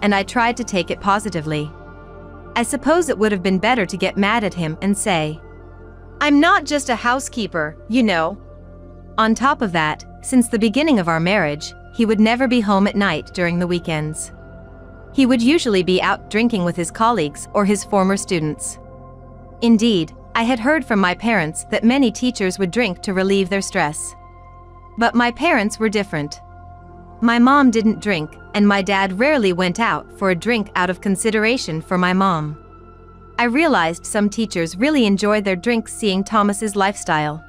and I tried to take it positively. I suppose it would have been better to get mad at him and say, "I'm not just a housekeeper, you know." On top of that, since the beginning of our marriage, he would never be home at night during the weekends. He would usually be out drinking with his colleagues or his former students. Indeed, I had heard from my parents that many teachers would drink to relieve their stress. But my parents were different. My mom didn't drink, and my dad rarely went out for a drink out of consideration for my mom. I realized some teachers really enjoyed their drinks seeing Thomas's lifestyle.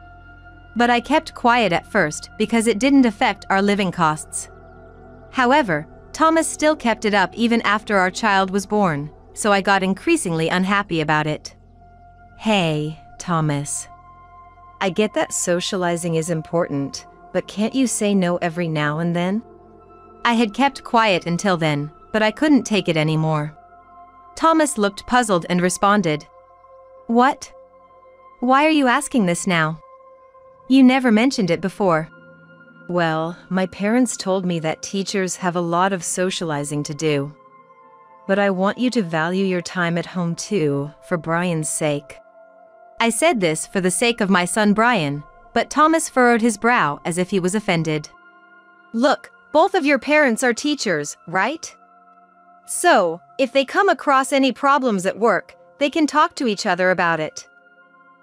But I kept quiet at first because it didn't affect our living costs. However, Thomas still kept it up even after our child was born, so I got increasingly unhappy about it. "Hey, Thomas. I get that socializing is important, but can't you say no every now and then?" I had kept quiet until then, but I couldn't take it anymore. Thomas looked puzzled and responded, "What? Why are you asking this now? You never mentioned it before." "Well, my parents told me that teachers have a lot of socializing to do. But I want you to value your time at home too, for Brian's sake." I said this for the sake of my son Brian, but Thomas furrowed his brow as if he was offended. "Look, both of your parents are teachers, right? So, if they come across any problems at work, they can talk to each other about it.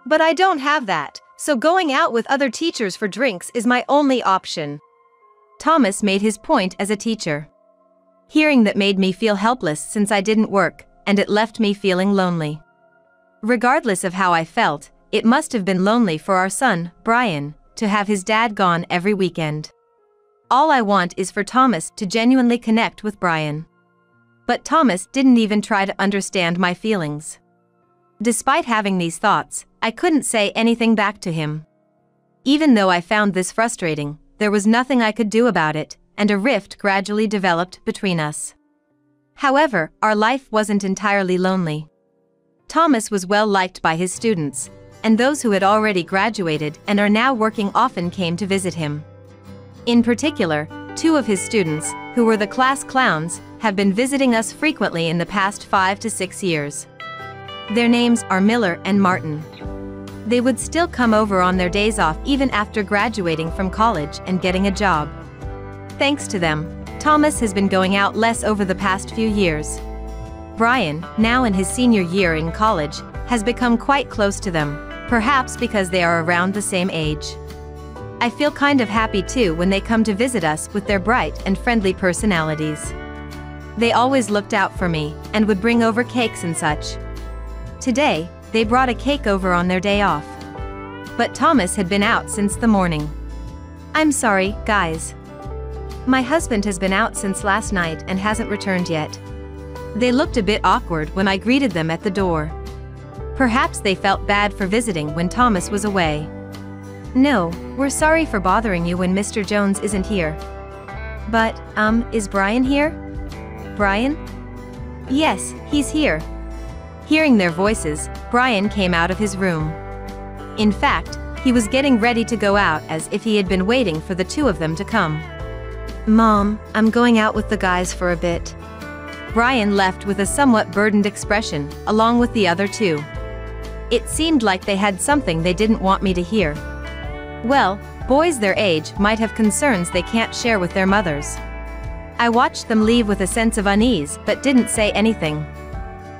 But I don't have that, so going out with other teachers for drinks is my only option." Thomas made his point as a teacher. Hearing that made me feel helpless since I didn't work, and it left me feeling lonely. Regardless of how I felt, it must have been lonely for our son, Brian, to have his dad gone every weekend. All I want is for Thomas to genuinely connect with Brian. But Thomas didn't even try to understand my feelings. Despite having these thoughts, I couldn't say anything back to him. Even though I found this frustrating, there was nothing I could do about it, and a rift gradually developed between us. However, our life wasn't entirely lonely. Thomas was well liked by his students, and those who had already graduated and are now working often came to visit him. In particular, 2 of his students, who were the class clowns, have been visiting us frequently in the past 5 to 6 years. Their names are Miller and Martin. They would still come over on their days off even after graduating from college and getting a job. Thanks to them, Thomas has been going out less over the past few years. Brian, now in his senior year in college, has become quite close to them, perhaps because they are around the same age. I feel kind of happy too when they come to visit us with their bright and friendly personalities. They always looked out for me and would bring over cakes and such. Today, they brought a cake over on their day off. But Thomas had been out since the morning. "I'm sorry, guys. My husband has been out since last night and hasn't returned yet." They looked a bit awkward when I greeted them at the door. Perhaps they felt bad for visiting when Thomas was away. "No, we're sorry for bothering you when Mr. Jones isn't here. But, is Brian here?" "Brian?" "Yes, he's here." Hearing their voices, Brian came out of his room. In fact, he was getting ready to go out as if he had been waiting for the 2 of them to come. "Mom, I'm going out with the guys for a bit." Brian left with a somewhat burdened expression, along with the other 2. It seemed like they had something they didn't want me to hear. Well, boys their age might have concerns they can't share with their mothers. I watched them leave with a sense of unease but didn't say anything.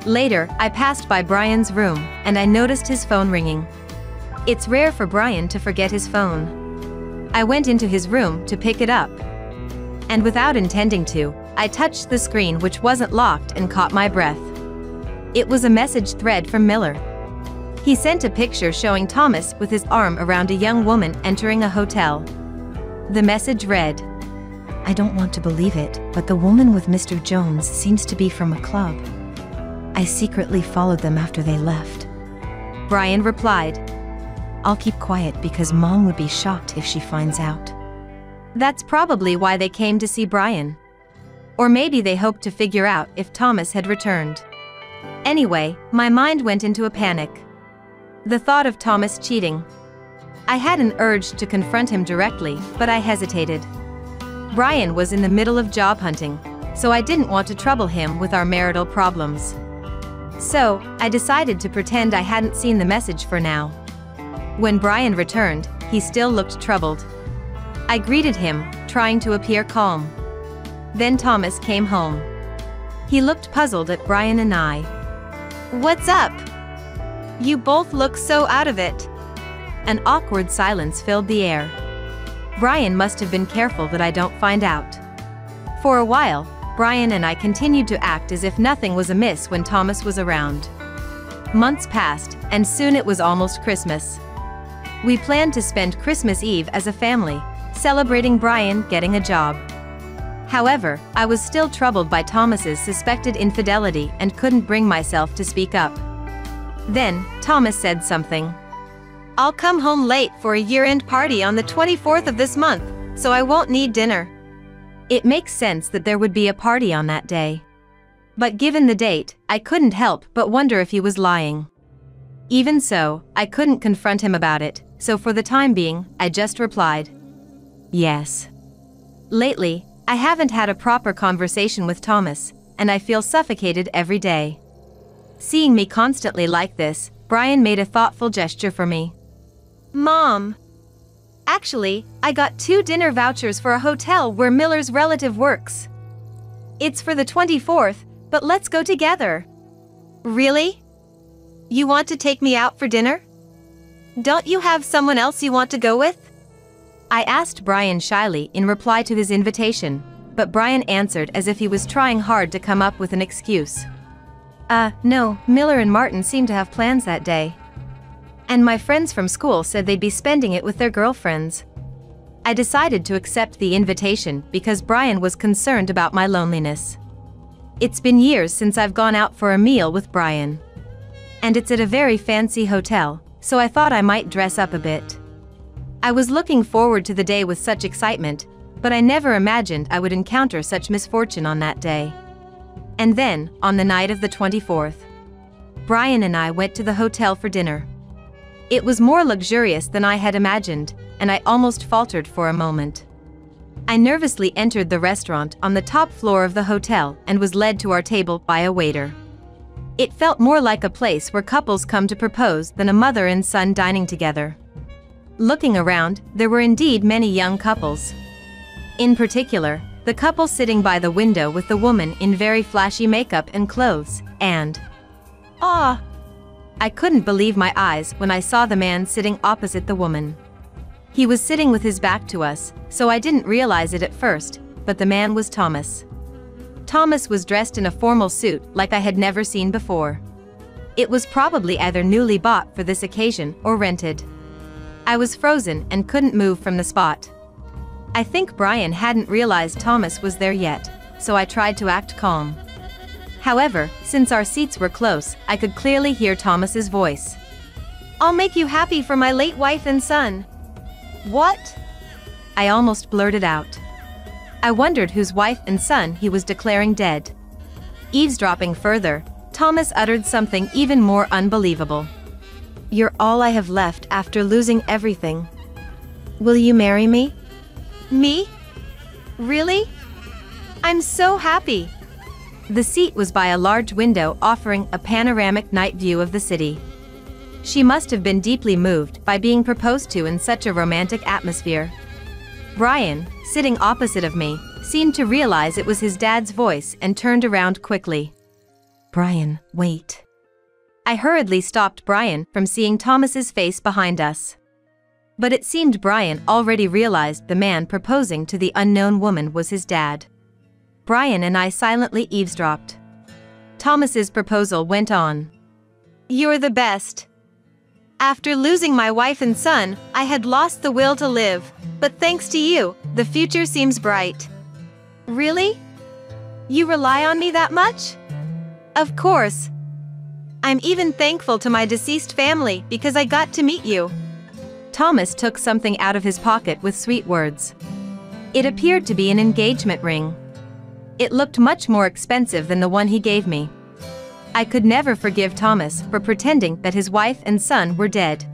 Later, I passed by Brian's room, and I noticed his phone ringing. It's rare for Brian to forget his phone. I went into his room to pick it up. And without intending to, I touched the screen which wasn't locked and caught my breath. It was a message thread from Miller. He sent a picture showing Thomas with his arm around a young woman entering a hotel. The message read, "I don't want to believe it, but the woman with Mr. Jones seems to be from a club. I secretly followed them after they left." Brian replied, "I'll keep quiet because Mom would be shocked if she finds out." That's probably why they came to see Brian. Or maybe they hoped to figure out if Thomas had returned. Anyway, my mind went into a panic. The thought of Thomas cheating. I had an urge to confront him directly, but I hesitated. Brian was in the middle of job hunting, so I didn't want to trouble him with our marital problems. So, I decided to pretend I hadn't seen the message for now. When Brian returned, he still looked troubled. I greeted him, trying to appear calm. Then Thomas came home. He looked puzzled at Brian and I. "What's up? You both look so out of it." An awkward silence filled the air. Brian must have been careful that I don't find out. For a while, Brian and I continued to act as if nothing was amiss when Thomas was around. Months passed, and soon it was almost Christmas. We planned to spend Christmas Eve as a family, celebrating Brian getting a job. However, I was still troubled by Thomas's suspected infidelity and couldn't bring myself to speak up. Then, Thomas said something. "I'll come home late for a year-end party on the 24th of this month, so I won't need dinner." It makes sense that there would be a party on that day. But given the date, I couldn't help but wonder if he was lying. Even so, I couldn't confront him about it, so for the time being, I just replied, "Yes." Lately, I haven't had a proper conversation with Thomas, and I feel suffocated every day. Seeing me constantly like this, Brian made a thoughtful gesture for me. "Mom. Actually, I got 2 dinner vouchers for a hotel where Miller's relative works. It's for the 24th, but let's go together." "Really? You want to take me out for dinner? Don't you have someone else you want to go with?" I asked Brian shyly in reply to his invitation, but Brian answered as if he was trying hard to come up with an excuse. No, Miller and Martin seem to have plans that day. And my friends from school said they'd be spending it with their girlfriends." I decided to accept the invitation because Brian was concerned about my loneliness. It's been years since I've gone out for a meal with Brian. And it's at a very fancy hotel, so I thought I might dress up a bit. I was looking forward to the day with such excitement, but I never imagined I would encounter such misfortune on that day. And then, on the night of the 24th, Brian and I went to the hotel for dinner. It was more luxurious than I had imagined, and I almost faltered for a moment. I nervously entered the restaurant on the top floor of the hotel and was led to our table by a waiter. It felt more like a place where couples come to propose than a mother and son dining together. Looking around, there were indeed many young couples. In particular, the couple sitting by the window with the woman in very flashy makeup and clothes, and I couldn't believe my eyes when I saw the man sitting opposite the woman. He was sitting with his back to us, so I didn't realize it at first, but the man was Thomas. Thomas was dressed in a formal suit like I had never seen before. It was probably either newly bought for this occasion or rented. I was frozen and couldn't move from the spot. I think Brian hadn't realized Thomas was there yet, so I tried to act calm. However, since our seats were close, I could clearly hear Thomas's voice. "I'll make you happy for my late wife and son." "What?" I almost blurted out. I wondered whose wife and son he was declaring dead. Eavesdropping further, Thomas uttered something even more unbelievable. "You're all I have left after losing everything. Will you marry me?" "Me? Really? I'm so happy." The seat was by a large window offering a panoramic night view of the city. She must have been deeply moved by being proposed to in such a romantic atmosphere. Brian, sitting opposite of me, seemed to realize it was his dad's voice and turned around quickly. "Brian, wait." I hurriedly stopped Brian from seeing Thomas's face behind us. But it seemed Brian already realized the man proposing to the unknown woman was his dad. Brian and I silently eavesdropped. Thomas's proposal went on. "You're the best. After losing my wife and son, I had lost the will to live, but thanks to you, the future seems bright." "Really? You rely on me that much?" "Of course. I'm even thankful to my deceased family because I got to meet you." Thomas took something out of his pocket with sweet words. It appeared to be an engagement ring. It looked much more expensive than the one he gave me. I could never forgive Thomas for pretending that his wife and son were dead.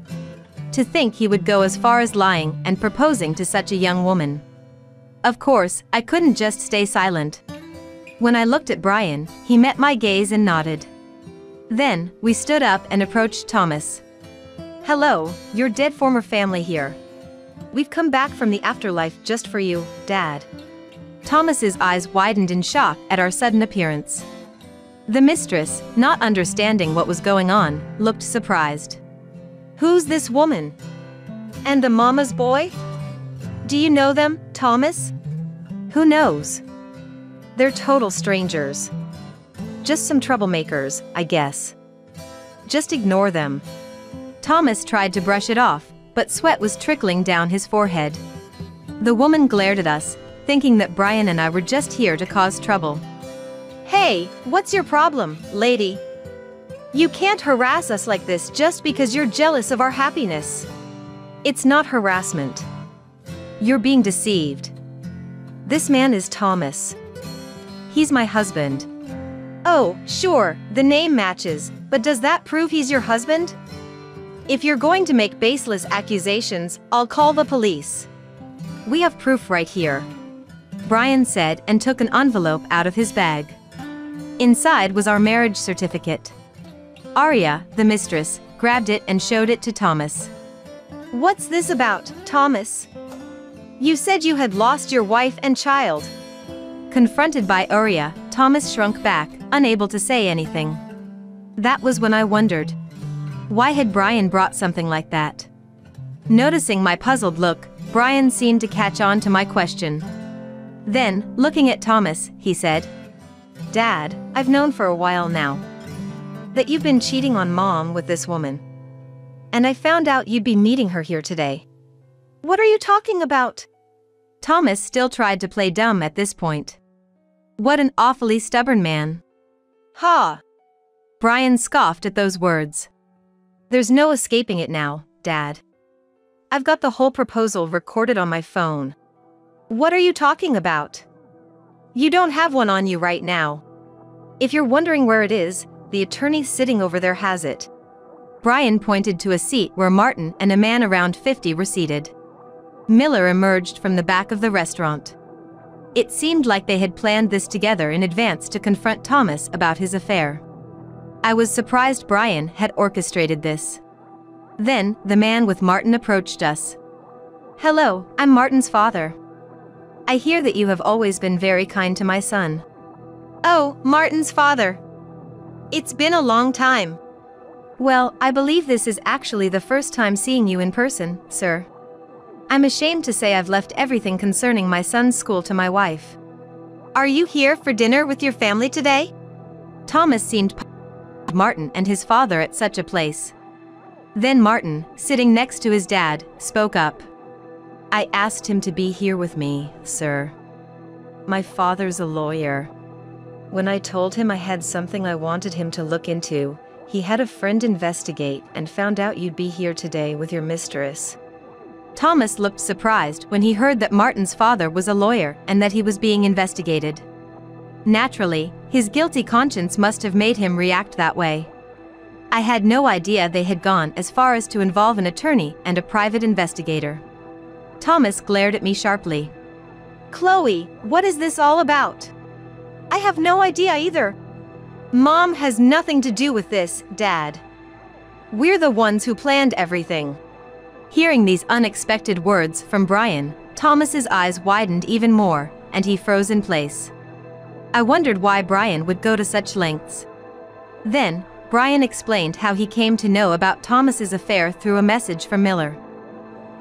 To think he would go as far as lying and proposing to such a young woman. Of course, I couldn't just stay silent. When I looked at Brian, he met my gaze and nodded. Then, we stood up and approached Thomas. "Hello, your dead former family here. We've come back from the afterlife just for you, Dad." Thomas's eyes widened in shock at our sudden appearance. The mistress, not understanding what was going on, looked surprised. "Who's this woman? And the mama's boy? Do you know them, Thomas?" "Who knows? They're total strangers. Just some troublemakers, I guess. Just ignore them." Thomas tried to brush it off, but sweat was trickling down his forehead. The woman glared at us, thinking that Brian and I were just here to cause trouble. "Hey, what's your problem, lady? You can't harass us like this just because you're jealous of our happiness. It's not harassment. You're being deceived. This man is Thomas. He's my husband." "Oh, sure, the name matches, but does that prove he's your husband? If you're going to make baseless accusations, I'll call the police." "We have proof right here," Brian said and took an envelope out of his bag. Inside was our marriage certificate. Arya, the mistress, grabbed it and showed it to Thomas. "What's this about, Thomas? You said you had lost your wife and child." Confronted by Arya, Thomas shrunk back, unable to say anything. That was when I wondered. Why had Brian brought something like that? Noticing my puzzled look, Brian seemed to catch on to my question. Then, looking at Thomas, he said, "Dad, I've known for a while now that you've been cheating on Mom with this woman. And I found out you'd be meeting her here today." "What are you talking about?" Thomas still tried to play dumb at this point. What an awfully stubborn man. "Ha!" Brian scoffed at those words. "There's no escaping it now, Dad. I've got the whole proposal recorded on my phone." "What are you talking about? You don't have one on you right now. If you're wondering where it is, the attorney sitting over there has it." Brian pointed to a seat where Martin and a man around 50 were seated. Miller emerged from the back of the restaurant. It seemed like they had planned this together in advance to confront Thomas about his affair. I was surprised Brian had orchestrated this. Then, the man with Martin approached us. "Hello, I'm Martin's father. I hear that you have always been very kind to my son." "Oh, Martin's father. It's been a long time." "Well, I believe this is actually the first time seeing you in person, sir. I'm ashamed to say I've left everything concerning my son's school to my wife." "Are you here for dinner with your family today?" Thomas seemed Martin and his father at such a place. Then Martin, sitting next to his dad, spoke up. "I asked him to be here with me, sir. My father's a lawyer. When I told him I had something I wanted him to look into, he had a friend investigate and found out you'd be here today with your mistress." Thomas looked surprised when he heard that Martin's father was a lawyer and that he was being investigated. Naturally, his guilty conscience must have made him react that way. I had no idea they had gone as far as to involve an attorney and a private investigator. Thomas glared at me sharply. "Chloe, what is this all about?" "I have no idea either. Mom has nothing to do with this, Dad. We're the ones who planned everything." Hearing these unexpected words from Brian, Thomas's eyes widened even more, and he froze in place. I wondered why Brian would go to such lengths. Then, Brian explained how he came to know about Thomas's affair through a message from Miller.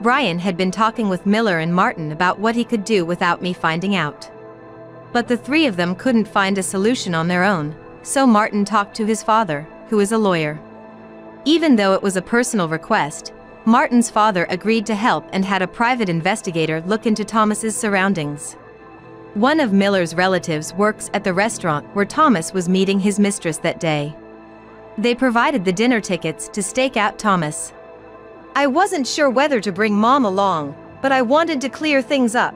Brian had been talking with Miller and Martin about what he could do without me finding out. But the three of them couldn't find a solution on their own, so Martin talked to his father, who is a lawyer. Even though it was a personal request, Martin's father agreed to help and had a private investigator look into Thomas's surroundings. One of Miller's relatives works at the restaurant where Thomas was meeting his mistress that day. They provided the dinner tickets to stake out Thomas. "I wasn't sure whether to bring Mom along, but I wanted to clear things up.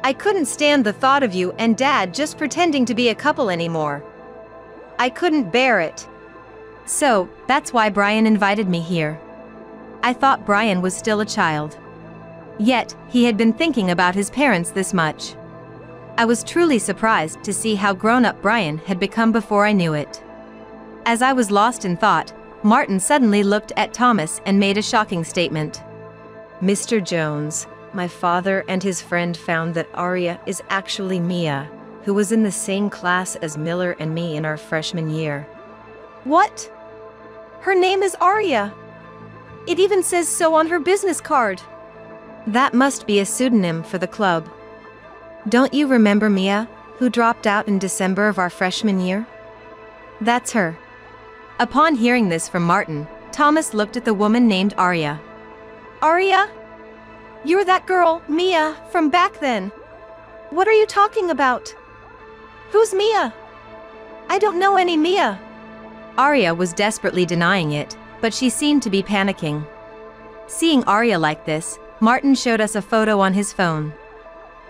I couldn't stand the thought of you and Dad just pretending to be a couple anymore. I couldn't bear it. So, that's why Brian invited me here. I thought Brian was still a child. Yet, he had been thinking about his parents this much. I was truly surprised to see how grown-up Brian had become before I knew it. As I was lost in thought, Martin suddenly looked at Thomas and made a shocking statement. Mr. Jones, my father and his friend found that Aria is actually Mia, who was in the same class as Miller and me in our freshman year. What? Her name is Aria. It even says so on her business card. That must be a pseudonym for the club. Don't you remember Mia, who dropped out in December of our freshman year? That's her. Upon hearing this from Martin, Thomas looked at the woman named Aria. Aria? You're that girl, Mia, from back then. What are you talking about? Who's Mia? I don't know any Mia. Aria was desperately denying it, but she seemed to be panicking. Seeing Aria like this, Martin showed us a photo on his phone.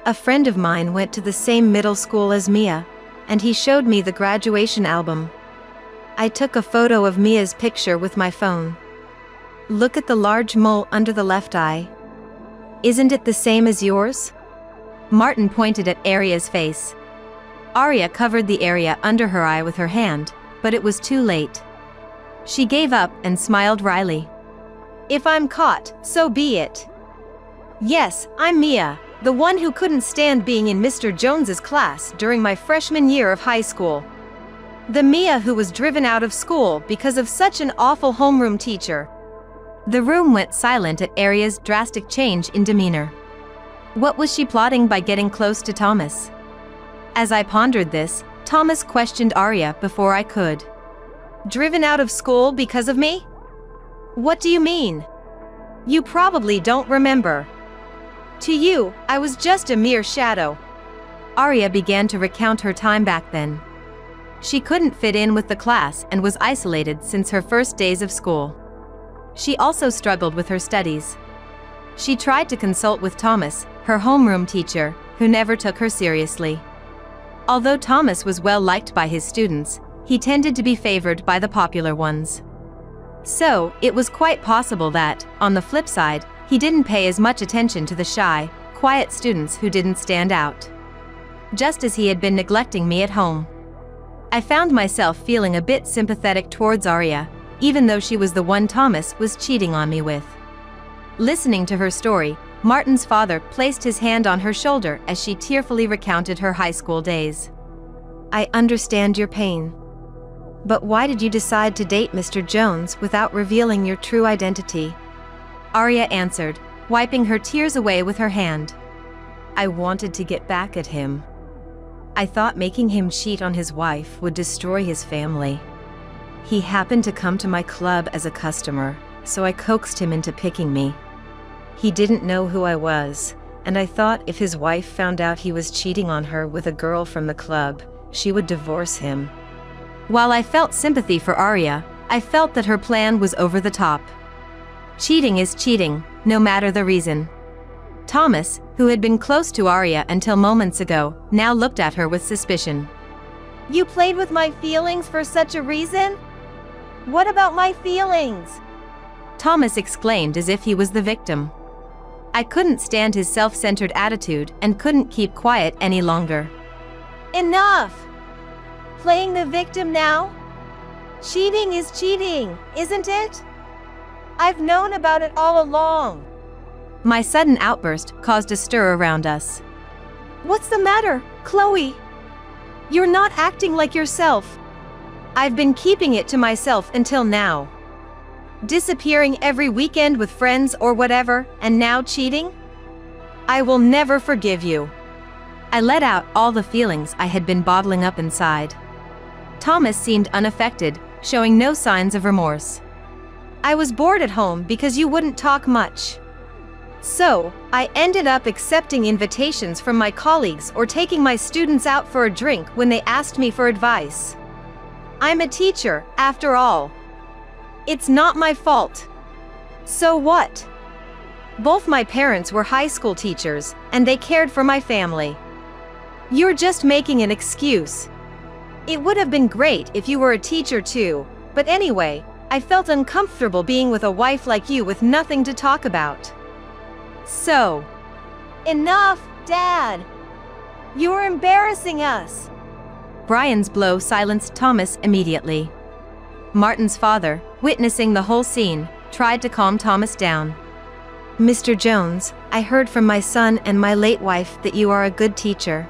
A friend of mine went to the same middle school as Mia, and he showed me the graduation album. I took a photo of Mia's picture with my phone. Look at the large mole under the left eye. Isn't it the same as yours? Martin pointed at Aria's face. Aria covered the area under her eye with her hand, but it was too late. She gave up and smiled wryly. If I'm caught, so be it. Yes, I'm Mia, the one who couldn't stand being in Mr. Jones's class during my freshman year of high school. The Mia who was driven out of school because of such an awful homeroom teacher. The room went silent at Aria's drastic change in demeanor. What was she plotting by getting close to Thomas? As I pondered this, Thomas questioned Aria before I could. Driven out of school because of me? What do you mean? You probably don't remember. To you, I was just a mere shadow. Aria began to recount her time back then. She couldn't fit in with the class and was isolated since her first days of school. She also struggled with her studies. She tried to consult with Thomas, her homeroom teacher, who never took her seriously. Although Thomas was well liked by his students, he tended to be favored by the popular ones. So, it was quite possible that, on the flip side, he didn't pay as much attention to the shy, quiet students who didn't stand out. Just as he had been neglecting me at home. I found myself feeling a bit sympathetic towards Aria, even though she was the one Thomas was cheating on me with. Listening to her story, Martin's father placed his hand on her shoulder as she tearfully recounted her high school days. I understand your pain. But why did you decide to date Mr. Jones without revealing your true identity? Aria answered, wiping her tears away with her hand. I wanted to get back at him. I thought making him cheat on his wife would destroy his family. He happened to come to my club as a customer, so I coaxed him into picking me. He didn't know who I was, and I thought if his wife found out he was cheating on her with a girl from the club, she would divorce him. While I felt sympathy for Aria, I felt that her plan was over the top. Cheating is cheating, no matter the reason. Thomas, who had been close to Aria until moments ago, now looked at her with suspicion. You played with my feelings for such a reason? What about my feelings? Thomas exclaimed as if he was the victim. I couldn't stand his self-centered attitude and couldn't keep quiet any longer. Enough! Playing the victim now? Cheating is cheating, isn't it? I've known about it all along. My sudden outburst caused a stir around us. What's the matter, Chloe? You're not acting like yourself. I've been keeping it to myself until now. Disappearing every weekend with friends or whatever, and now cheating? I will never forgive you. I let out all the feelings I had been bottling up inside. Thomas seemed unaffected, showing no signs of remorse. I was bored at home because you wouldn't talk much. So, I ended up accepting invitations from my colleagues or taking my students out for a drink when they asked me for advice. I'm a teacher, after all. It's not my fault. So what? Both my parents were high school teachers, and they cared for my family. You're just making an excuse. It would have been great if you were a teacher too, but anyway, I felt uncomfortable being with a wife like you with nothing to talk about. So, enough, Dad. You're embarrassing us. Brian's blow silenced Thomas immediately. Martin's father, witnessing the whole scene, tried to calm Thomas down. Mr. Jones, I heard from my son and my late wife that you are a good teacher.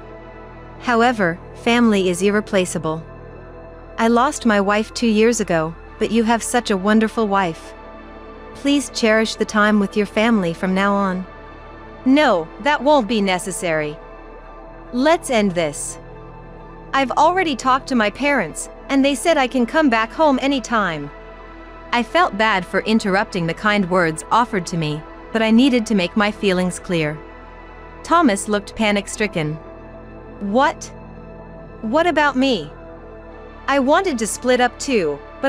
However, family is irreplaceable. I lost my wife 2 years ago, but you have such a wonderful wife. Please cherish the time with your family from now on. No, that won't be necessary. Let's end this. I've already talked to my parents, and they said I can come back home anytime. I felt bad for interrupting the kind words offered to me, but I needed to make my feelings clear. Thomas looked panic-stricken. What? What about me? I wanted to split up too,